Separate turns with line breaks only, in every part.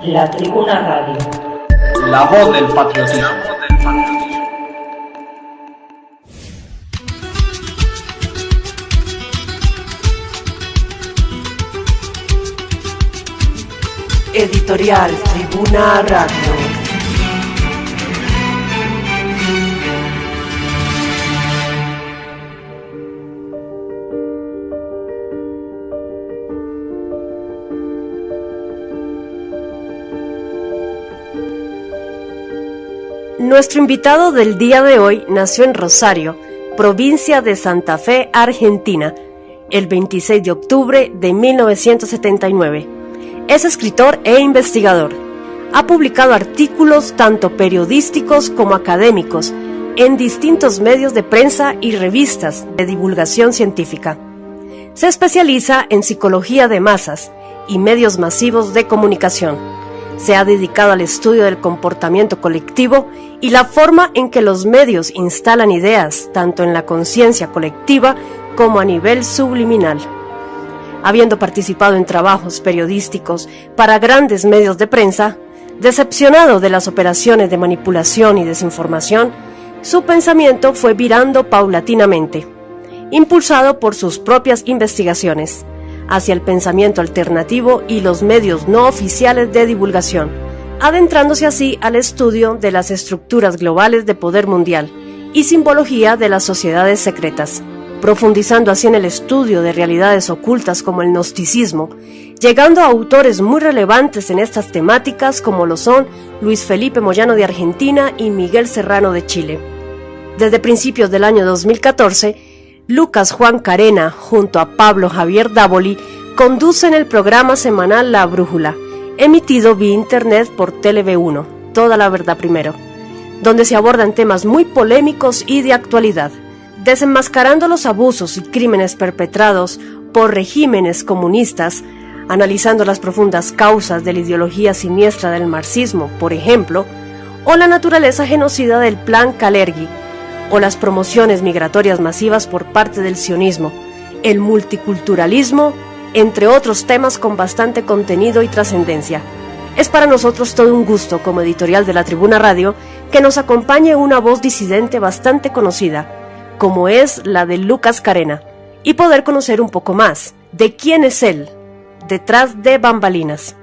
La Tribuna Radio.
La voz del patriotismo.
Editorial Tribuna Radio. Nuestro invitado del día de hoy nació en Rosario, provincia de Santa Fe, Argentina, el 26 de octubre de 1979. Es escritor e investigador. Ha publicado artículos tanto periodísticos como académicos en distintos medios de prensa y revistas de divulgación científica. Se especializa en psicología de masas y medios masivos de comunicación. Se ha dedicado al estudio del comportamiento colectivo y la forma en que los medios instalan ideas, tanto en la conciencia colectiva como a nivel subliminal. Habiendo participado en trabajos periodísticos para grandes medios de prensa, decepcionado de las operaciones de manipulación y desinformación, su pensamiento fue virando paulatinamente, impulsado por sus propias investigaciones, hacia el pensamiento alternativo y los medios no oficiales de divulgación, adentrándose así al estudio de las estructuras globales de poder mundial y simbología de las sociedades secretas, profundizando así en el estudio de realidades ocultas como el gnosticismo, llegando a autores muy relevantes en estas temáticas como lo son Luis Felipe Moyano de Argentina y Miguel Serrano de Chile. Desde principios del año 2014, Lucas Juan Carena, junto a Pablo Javier Dávoli, conducen el programa semanal La Brújula, emitido vía internet por TV1, Toda la Verdad Primero, donde se abordan temas muy polémicos y de actualidad, desenmascarando los abusos y crímenes perpetrados por regímenes comunistas, analizando las profundas causas de la ideología siniestra del marxismo, por ejemplo, o la naturaleza genocida del Plan Kalergi, o las promociones migratorias masivas por parte del sionismo, el multiculturalismo, entre otros temas con bastante contenido y trascendencia. Es para nosotros todo un gusto, como editorial de la Tribuna Radio, que nos acompañe una voz disidente bastante conocida, como es la de Lucas Carena, y poder conocer un poco más de quién es él, detrás de bambalinas.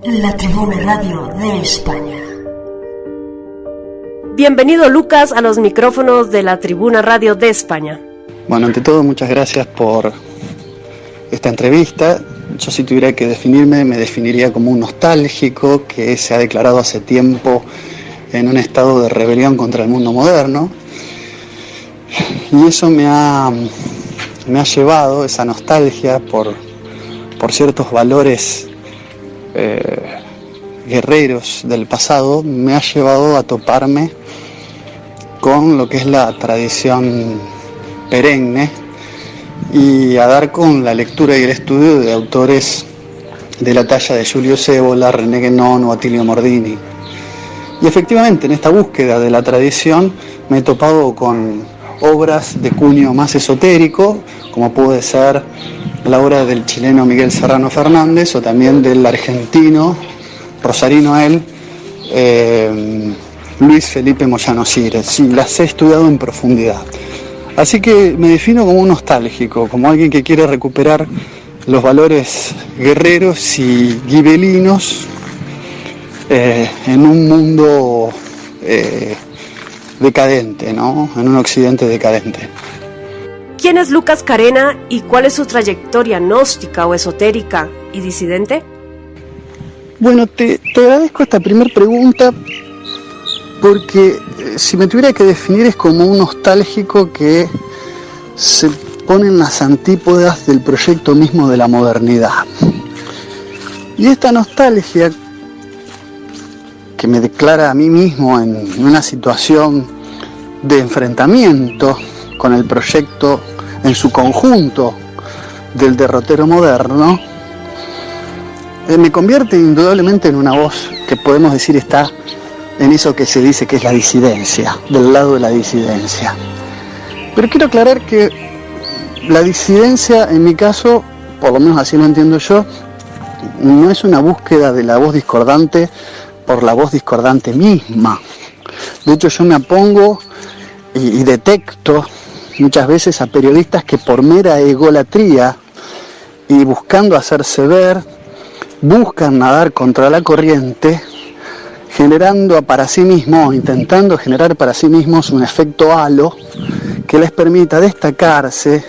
La Tribuna Radio de España. Bienvenido, Lucas, a los micrófonos de la Tribuna Radio de España.
Bueno, ante todo, muchas gracias por esta entrevista. Yo, si tuviera que definirme, me definiría como un nostálgico que se ha declarado hace tiempo en un estado de rebelión contra el mundo moderno. Y eso me ha llevado, esa nostalgia por ciertos valores guerreros del pasado, me ha llevado a toparme con lo que es la tradición perenne y a dar con la lectura y el estudio de autores de la talla de Giulio Cébola, René Guénon o Attilio Mordini. Y efectivamente, en esta búsqueda de la tradición me he topado con obras de cuño más esotérico, como puede ser la obra del chileno Miguel Serrano Fernández o también del argentino, rosarino él, Luis Felipe Moyano Cires. Sí, las he estudiado en profundidad. Así que me defino como un nostálgico, como alguien que quiere recuperar los valores guerreros y gibelinos en un mundo decadente, ¿no? En un occidente decadente.
¿Quién es Lucas Carena y cuál es su trayectoria gnóstica o esotérica y disidente?
Bueno, te agradezco esta primera pregunta porque si me tuviera que definir es como un nostálgico que se pone en las antípodas del proyecto mismo de la modernidad. Y esta nostalgia que me declara a mí mismo en una situación de enfrentamiento con el proyecto en su conjunto del derrotero moderno, me convierte indudablemente en una voz que podemos decir está en eso que se dice que es la disidencia, del lado de la disidencia. Pero quiero aclarar que la disidencia, en mi caso, por lo menos así lo entiendo yo, no es una búsqueda de la voz discordante por la voz discordante misma. De hecho, yo me opongo y detecto muchas veces a periodistas que por mera egolatría y buscando hacerse ver, buscan nadar contra la corriente, generando para sí mismos, intentando generar para sí mismos un efecto halo que les permita destacarse,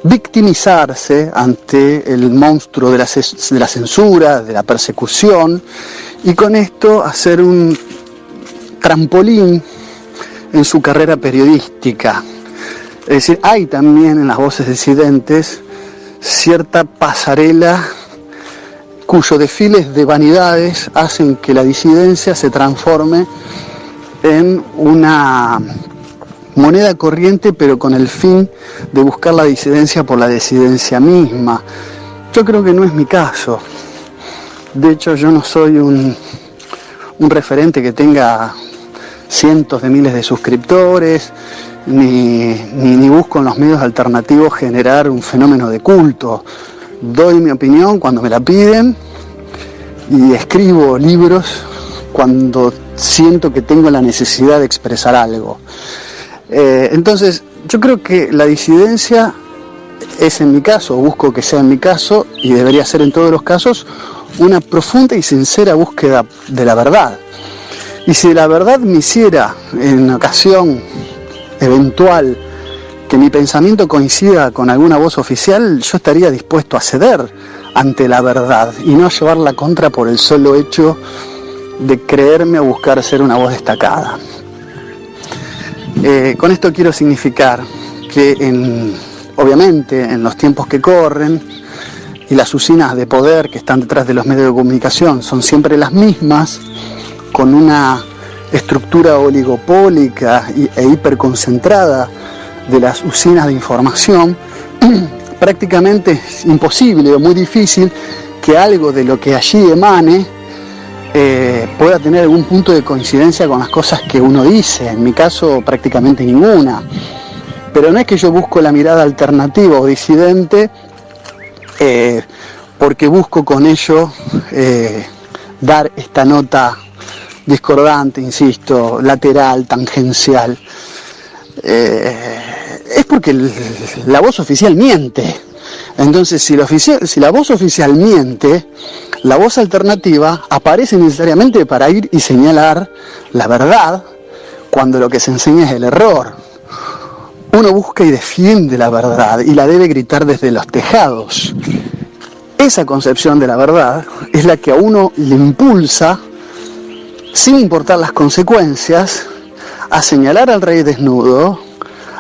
victimizarse ante el monstruo de la censura, de la persecución, y con esto hacer un trampolín en su carrera periodística. Es decir, hay también en las voces disidentes cierta pasarela cuyos desfiles de vanidades hacen que la disidencia se transforme en una moneda corriente, pero con el fin de buscar la disidencia por la disidencia misma. Yo creo que no es mi caso. De hecho, yo no soy un referente que tenga cientos de miles de suscriptores, ni busco en los medios alternativos generar un fenómeno de culto. Doy mi opinión cuando me la piden y escribo libros cuando siento que tengo la necesidad de expresar algo. Entonces, yo creo que la disidencia es, en mi caso, busco que sea en mi caso, y debería ser en todos los casos, una profunda y sincera búsqueda de la verdad. Y si la verdad me hiciera, en ocasión eventual, que mi pensamiento coincida con alguna voz oficial, yo estaría dispuesto a ceder ante la verdad y no a llevar la contra por el solo hecho de creerme o buscar ser una voz destacada. Con esto quiero significar que obviamente en los tiempos que corren y las usinas de poder que están detrás de los medios de comunicación son siempre las mismas, con una estructura oligopólica e hiperconcentrada de las usinas de información, prácticamente es imposible o muy difícil que algo de lo que allí emane pueda tener algún punto de coincidencia con las cosas que uno dice. En mi caso, prácticamente ninguna. Pero no es que yo busco la mirada alternativa o disidente porque busco con ello dar esta nota discordante, insisto, lateral, tangencial. Es porque la voz oficial miente. Entonces, si la voz oficial miente, la voz alternativa aparece necesariamente para ir y señalar la verdad, cuando lo que se enseña es el error. Uno busca y defiende la verdad y la debe gritar desde los tejados. Esa concepción de la verdad es la que a uno le impulsa, sin importar las consecuencias, a señalar al rey desnudo,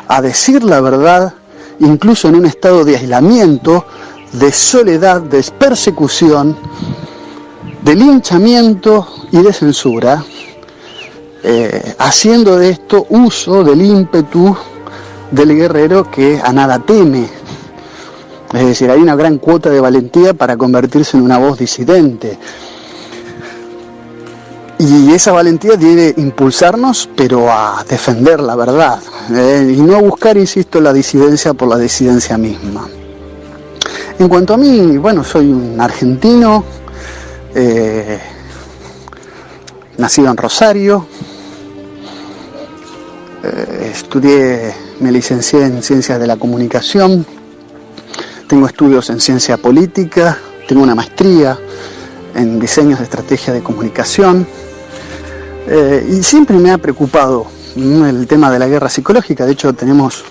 a decir la verdad, incluso en un estado de aislamiento, de soledad, de persecución, de linchamiento y de censura, haciendo de esto uso del ímpetu del guerrero que a nada teme. Es decir, hay una gran cuota de valentía para convertirse en una voz disidente. Y esa valentía debe impulsarnos, pero a defender la verdad, y no a buscar, insisto, la disidencia por la disidencia misma. En cuanto a mí, bueno, soy un argentino, nacido en Rosario, me licencié en Ciencias de la Comunicación, tengo estudios en Ciencia Política, tengo una maestría en Diseños de Estrategia de Comunicación, y siempre me ha preocupado el tema de la guerra psicológica. De hecho, tenemos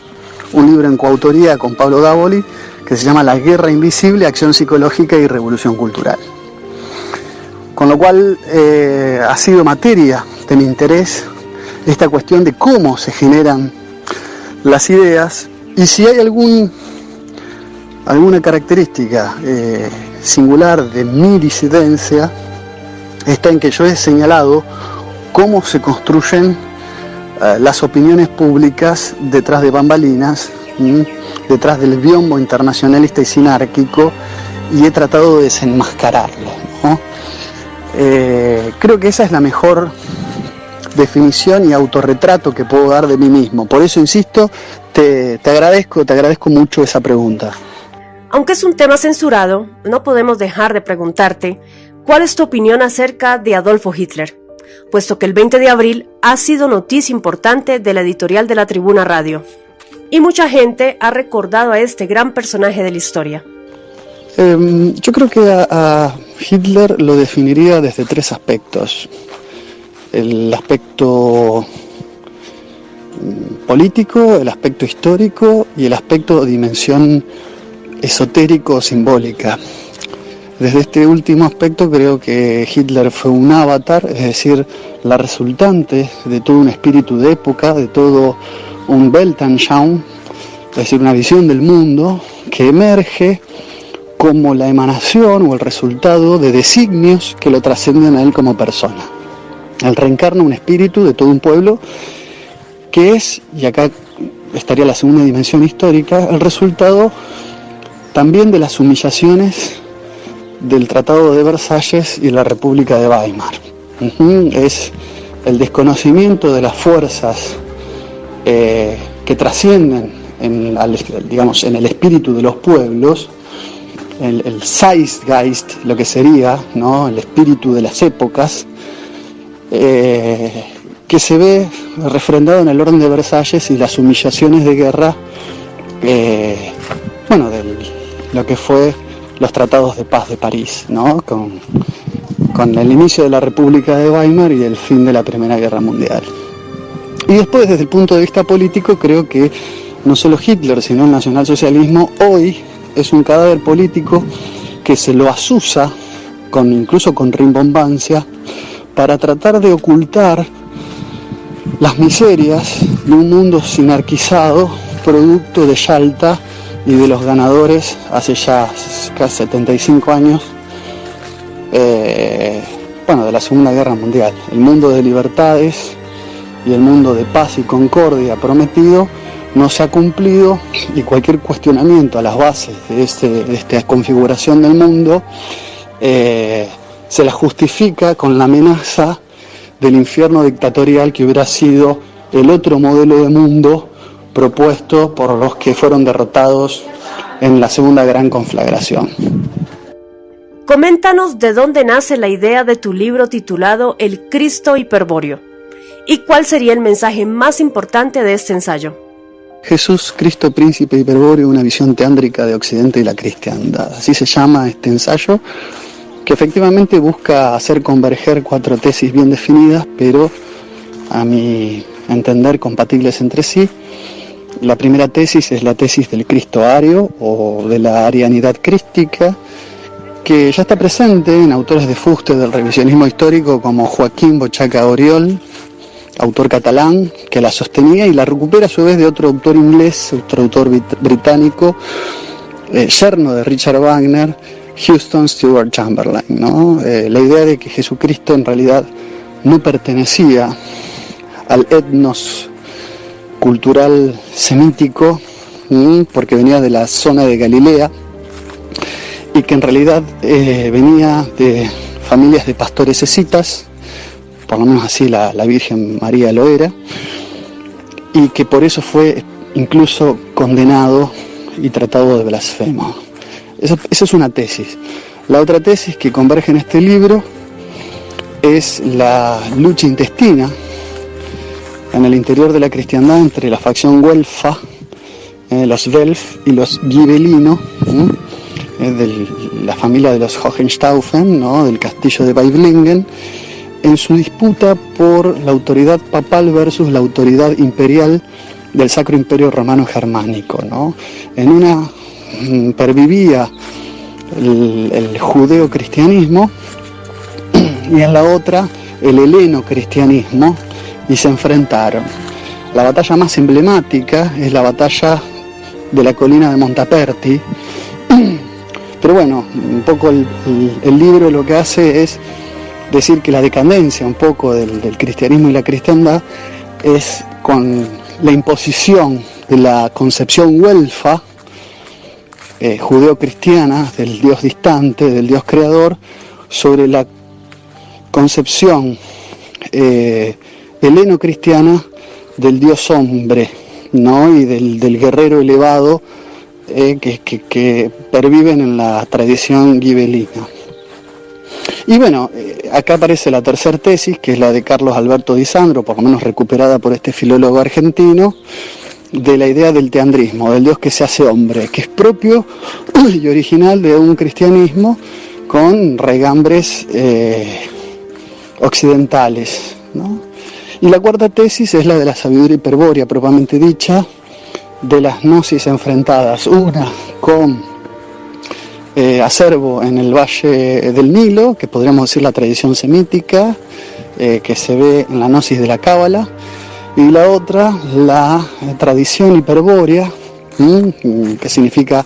un libro en coautoría con Pablo Davoli que se llama La guerra invisible, acción psicológica y revolución cultural. Con lo cual ha sido materia de mi interés esta cuestión de cómo se generan las ideas y si hay alguna característica singular de mi disidencia, está en que yo he señalado cómo se construyen las opiniones públicas detrás de bambalinas, detrás del biombo internacionalista y sinárquico, y he tratado de desenmascararlo, ¿no? Creo que esa es la mejor definición y autorretrato que puedo dar de mí mismo. Por eso, insisto, te agradezco mucho esa pregunta.
Aunque es un tema censurado, no podemos dejar de preguntarte cuál es tu opinión acerca de Adolfo Hitler, puesto que el 20 de abril ha sido noticia importante de la editorial de la Tribuna Radio, y mucha gente ha recordado a este gran personaje de la historia.
Yo creo que a Hitler lo definiría desde tres aspectos. El aspecto político, el aspecto histórico y el aspecto dimensión esotérico-simbólica. Desde este último aspecto creo que Hitler fue un avatar, es decir, la resultante de todo un espíritu de época, de todo un Weltanschauung, es decir, una visión del mundo que emerge como la emanación o el resultado de designios que lo trascienden a él como persona. Él reencarna un espíritu de todo un pueblo que es, y acá estaría la segunda dimensión histórica, el resultado también de las humillaciones del Tratado de Versalles y la República de Weimar. Es el desconocimiento de las fuerzas que trascienden en el espíritu de los pueblos, el Zeitgeist, lo que sería, ¿no?, el espíritu de las épocas, que se ve refrendado en el orden de Versalles y las humillaciones de guerra, de lo que fue los tratados de paz de París, ¿no?, con el inicio de la República de Weimar y el fin de la Primera Guerra Mundial. Y después, desde el punto de vista político, creo que no solo Hitler, sino el nacionalsocialismo hoy es un cadáver político que se lo asusa, incluso con rimbombancia, para tratar de ocultar las miserias de un mundo sinarquizado, producto de Yalta y de los ganadores hace ya casi 75 años, de la Segunda Guerra Mundial. El mundo de libertades y el mundo de paz y concordia prometido no se ha cumplido, y cualquier cuestionamiento a las bases de esta configuración del mundo se la justifica con la amenaza del infierno dictatorial que hubiera sido el otro modelo de mundo propuesto por los que fueron derrotados en la Segunda Gran Conflagración.
Coméntanos de dónde nace la idea de tu libro titulado El Cristo Hiperbóreo, y cuál sería el mensaje más importante de este ensayo.
Jesús, Cristo, Príncipe Hiperbóreo, una visión teándrica de Occidente y la cristiandad. Así se llama este ensayo, que efectivamente busca hacer converger 4 tesis bien definidas, pero a mi entender compatibles entre sí. La primera tesis es la tesis del Cristo ario o de la arianidad crística, que ya está presente en autores de fuste del revisionismo histórico como Joaquín Bochaca Oriol, autor catalán, que la sostenía y la recupera a su vez de otro autor inglés, otro autor británico, yerno de Richard Wagner, Houston Stewart Chamberlain, ¿no? La idea de que Jesucristo en realidad no pertenecía al etnos cultural semítico, porque venía de la zona de Galilea, y que en realidad venía de familias de pastores escitas, por lo menos así la Virgen María lo era, y que por eso fue incluso condenado y tratado de blasfemo. Esa es una tesis. La otra tesis que converge en este libro es la lucha intestina en el interior de la cristiandad entre la facción güelfa, los Welf y los Ghibellino, de la familia de los Hohenstaufen, ¿no?, del castillo de Baiblingen, en su disputa por la autoridad papal versus la autoridad imperial del Sacro Imperio Romano Germánico, ¿no? En una pervivía el judeo-cristianismo y en la otra el heleno-cristianismo, y se enfrentaron. La batalla más emblemática es la batalla de la colina de Montaperti, pero bueno, un poco el libro lo que hace es decir que la decadencia un poco del cristianismo y la cristiandad es con la imposición de la concepción güelfa, judeo-cristiana, del Dios distante, del Dios creador, sobre la concepción heleno-cristiana del Dios hombre, ¿no?, y del guerrero elevado que perviven en la tradición gibelina. Y bueno, acá aparece la tercera tesis, que es la de Carlos Alberto Di Sandro, por lo menos recuperada por este filólogo argentino, de la idea del teandrismo, del Dios que se hace hombre, que es propio y original de un cristianismo con raigambres occidentales, ¿no? Y la cuarta tesis es la de la sabiduría hiperbórea propiamente dicha, de las gnosis enfrentadas, una con Acerbo en el Valle del Nilo, que podríamos decir la tradición semítica, que se ve en la gnosis de la Cábala, y la otra, la tradición hiperbórea, que significa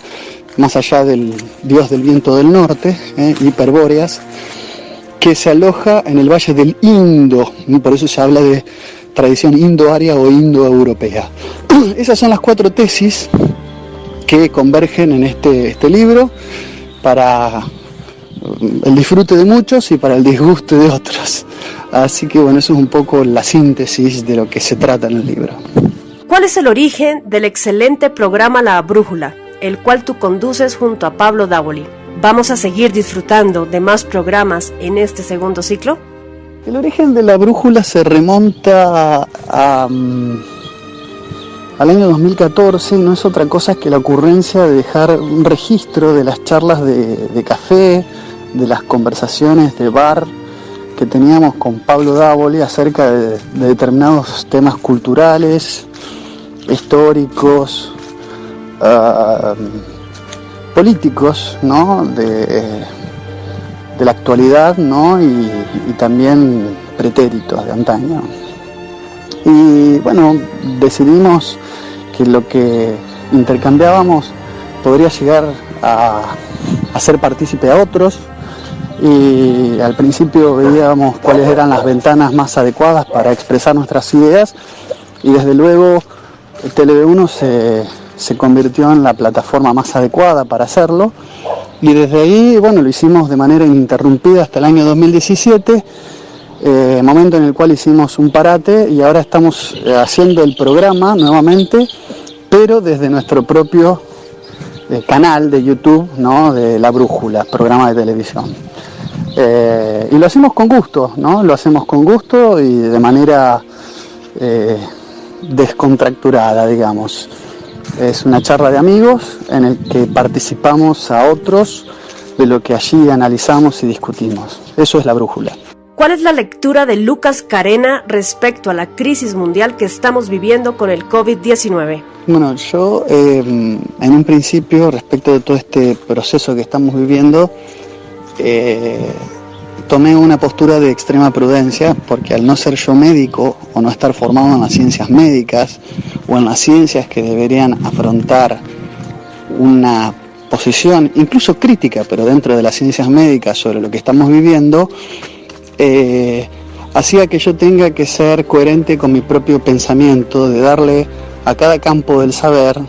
más allá del dios del viento del norte, hiperbóreas, que se aloja en el Valle del Indo, y por eso se habla de tradición indoaria o indoeuropea. Esas son las cuatro tesis que convergen en este libro para el disfrute de muchos y para el disgusto de otros. Así que bueno, eso es un poco la síntesis de lo que se trata en el libro.
¿Cuál es el origen del excelente programa La Brújula, el cual tú conduces junto a Pablo Davoli? ¿Vamos a seguir disfrutando de más programas en este segundo ciclo?
El origen de La Brújula se remonta al año 2014 y no es otra cosa que la ocurrencia de dejar un registro de las charlas de café, de las conversaciones de bar que teníamos con Pablo Davoli acerca de determinados temas culturales, históricos, políticos, ¿no? de la actualidad, ¿no? y también pretéritos de antaño. Y bueno, decidimos que lo que intercambiábamos podría llegar a hacer partícipe a otros, y al principio veíamos cuáles eran las ventanas más adecuadas para expresar nuestras ideas, y desde luego Tele1 se convirtió en la plataforma más adecuada para hacerlo, y desde ahí, bueno, lo hicimos de manera ininterrumpida hasta el año 2017, momento en el cual hicimos un parate, y ahora estamos haciendo el programa nuevamente, pero desde nuestro propio canal de YouTube, ¿no? De La Brújula, programa de televisión. Y lo hacemos con gusto, ¿no? Lo hacemos con gusto y de manera descontracturada, digamos. Es una charla de amigos en el que participamos a otros de lo que allí analizamos y discutimos. Eso es La Brújula.
¿Cuál es la lectura de Lucas Carena respecto a la crisis mundial que estamos viviendo con el COVID-19?
Bueno, yo en un principio, respecto de todo este proceso que estamos viviendo, tomé una postura de extrema prudencia, porque al no ser yo médico o no estar formado en las ciencias médicas o en las ciencias que deberían afrontar una posición, incluso crítica, pero dentro de las ciencias médicas sobre lo que estamos viviendo, hacía que yo tenga que ser coherente con mi propio pensamiento, de darle a cada campo del saber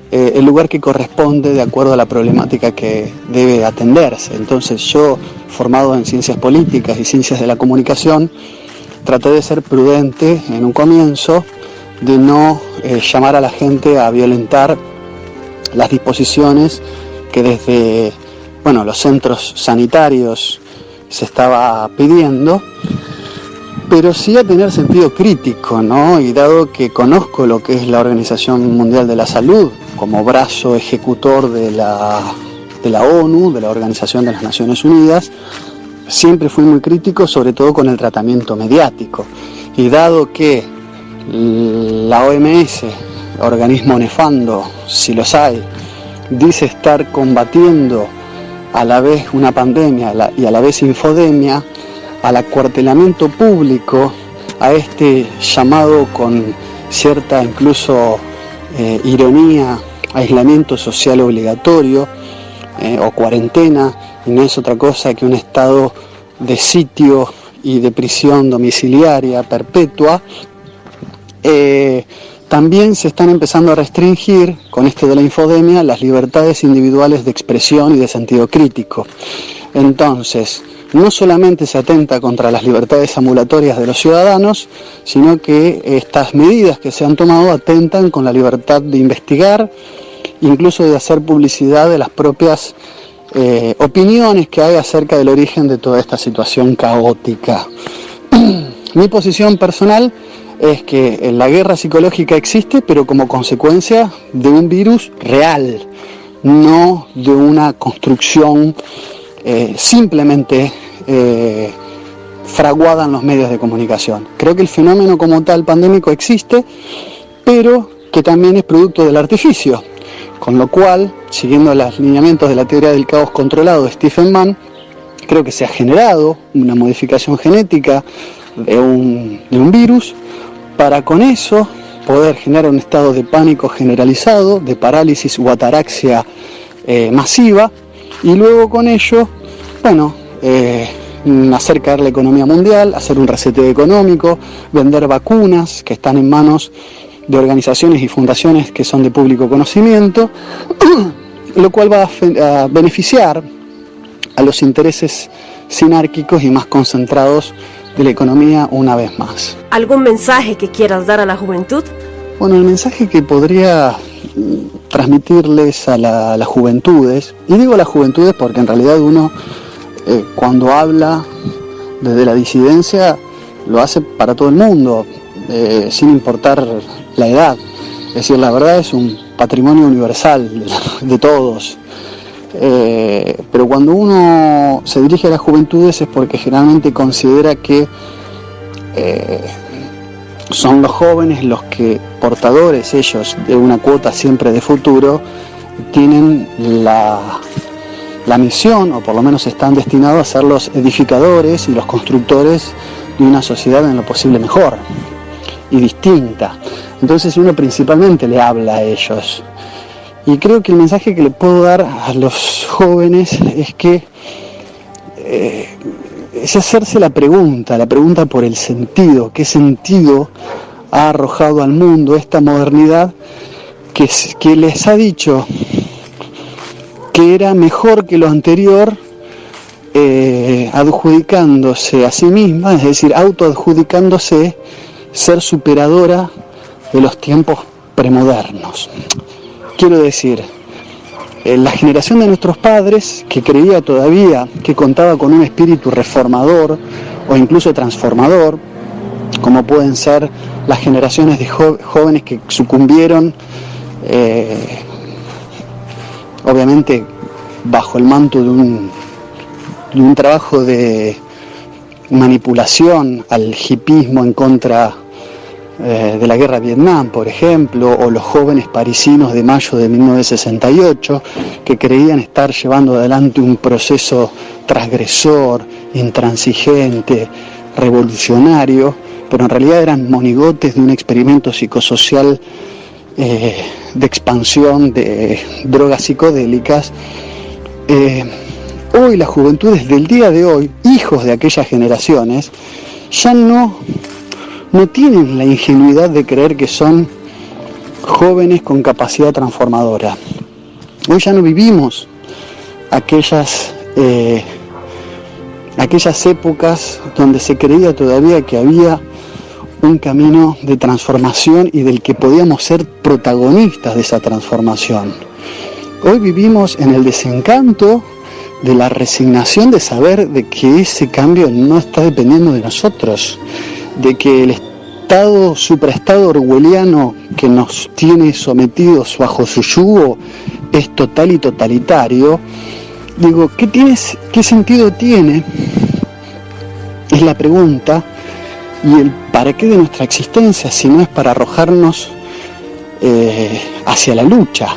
el lugar que corresponde de acuerdo a la problemática que debe atenderse. Entonces yo, formado en ciencias políticas y ciencias de la comunicación, traté de ser prudente en un comienzo, de no llamar a la gente a violentar las disposiciones que desde los centros sanitarios se estaba pidiendo, pero sí a tener sentido crítico, ¿no? Y dado que conozco lo que es la Organización Mundial de la Salud como brazo ejecutor de la ONU, de la Organización de las Naciones Unidas, siempre fui muy crítico, sobre todo con el tratamiento mediático. Y dado que la OMS, organismo nefando, si los hay, dice estar combatiendo a la vez una pandemia y a la vez infodemia, al acuartelamiento público, a este llamado con cierta incluso ironía, aislamiento social obligatorio o cuarentena, y no es otra cosa que un estado de sitio y de prisión domiciliaria perpetua, también se están empezando a restringir, con esto de la infodemia, las libertades individuales de expresión y de sentido crítico. Entonces, no solamente se atenta contra las libertades ambulatorias de los ciudadanos, sino que estas medidas que se han tomado atentan con la libertad de investigar incluso de hacer publicidad de las propias opiniones que hay acerca del origen de toda esta situación caótica. Mi posición personal es que la guerra psicológica existe, pero como consecuencia de un virus real, no de una construcción simplemente fraguada en los medios de comunicación. Creo que el fenómeno como tal pandémico existe, pero que también es producto del artificio, con lo cual, siguiendo los lineamientos de la teoría del caos controlado de Stephen Mann, creo que se ha generado una modificación genética de un virus para con eso poder generar un estado de pánico generalizado, de parálisis o ataraxia masiva, y luego con ello, hacer caer la economía mundial, hacer un reseteo económico, vender vacunas que están en manos de organizaciones y fundaciones que son de público conocimiento, lo cual va a beneficiar a los intereses sinárquicos y más concentrados de la economía una vez más.
¿Algún mensaje que quieras dar a la juventud?
Bueno, el mensaje que podría transmitirles a las juventudes, y digo las juventudes porque en realidad uno cuando habla desde la disidencia lo hace para todo el mundo, sin importar la edad. Es decir, la verdad es un patrimonio universal de todos. Pero cuando uno se dirige a las juventudes es porque generalmente considera que son los jóvenes los que, portadores ellos de una cuota siempre de futuro, tienen la misión, o por lo menos están destinados a ser los edificadores y los constructores de una sociedad en lo posible mejor y distinta. Entonces uno principalmente le habla a ellos. Y creo que el mensaje que le puedo dar a los jóvenes es que es hacerse la pregunta por el sentido. ¿Qué sentido ha arrojado al mundo esta modernidad que les ha dicho que era mejor que lo anterior, adjudicándose a sí misma, es decir, autoadjudicándose ser superadora de los tiempos premodernos? Quiero decir, la generación de nuestros padres, que creía todavía que contaba con un espíritu reformador o incluso transformador, como pueden ser las generaciones de jóvenes que sucumbieron, obviamente bajo el manto de un trabajo de manipulación al hipismo en contra de la guerra de Vietnam, por ejemplo, o los jóvenes parisinos de mayo de 1968 que creían estar llevando adelante un proceso transgresor, intransigente, revolucionario, pero en realidad eran monigotes de un experimento psicosocial de expansión de drogas psicodélicas. Hoy las juventudes del día de hoy, hijos de aquellas generaciones, ya no tienen la ingenuidad de creer que son jóvenes con capacidad transformadora. Hoy ya no vivimos aquellas épocas donde se creía todavía que había un camino de transformación y del que podíamos ser protagonistas de esa transformación. Hoy vivimos en el desencanto de la resignación de saber de que ese cambio no está dependiendo de nosotros, de que el supraestado orwelliano que nos tiene sometidos bajo su yugo es total y totalitario. Digo, ¿qué sentido tiene? Es la pregunta, y el para qué de nuestra existencia, si no es para arrojarnos hacia la lucha.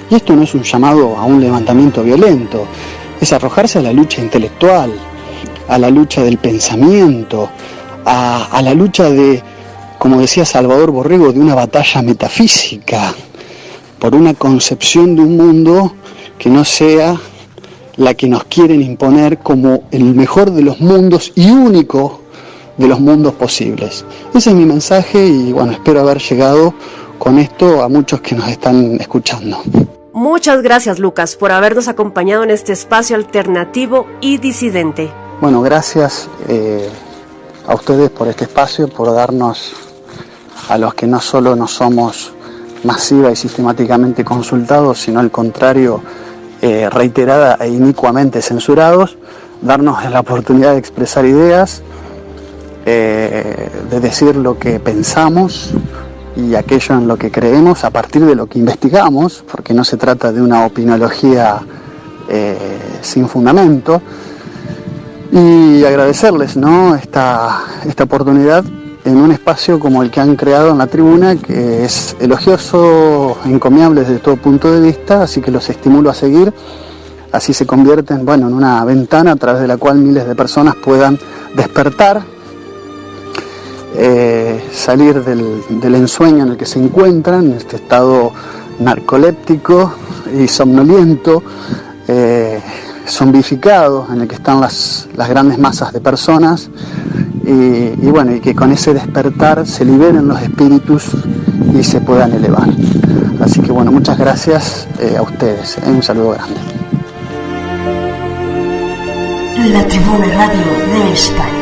Y esto no es un llamado a un levantamiento violento, es arrojarse a la lucha intelectual, a la lucha del pensamiento, a la lucha de, como decía Salvador Borrego, de una batalla metafísica, por una concepción de un mundo que no sea la que nos quieren imponer como el mejor de los mundos y único de los mundos posibles. Ese es mi mensaje y bueno, espero haber llegado con esto a muchos que nos están escuchando.
Muchas gracias, Lucas, por habernos acompañado en este espacio alternativo y disidente.
Bueno, gracias a ustedes por este espacio, por darnos a los que no solo no somos masiva y sistemáticamente consultados, sino al contrario, reiterada e inicuamente censurados, darnos la oportunidad de expresar ideas, de decir lo que pensamos y aquello en lo que creemos a partir de lo que investigamos, porque no se trata de una opinología sin fundamento, y agradecerles, ¿no?, esta oportunidad en un espacio como el que han creado en la tribuna, que es elogioso, encomiable desde todo punto de vista, así que los estimulo a seguir. Así se convierten, bueno, en una ventana a través de la cual miles de personas puedan despertar, salir del ensueño en el que se encuentran, en este estado narcoléptico y somnoliento, zombificado, en el que están las grandes masas de personas, y bueno, y que con ese despertar se liberen los espíritus y se puedan elevar. Así que bueno, muchas gracias a ustedes, un saludo grande.
La Tribuna Radio de España.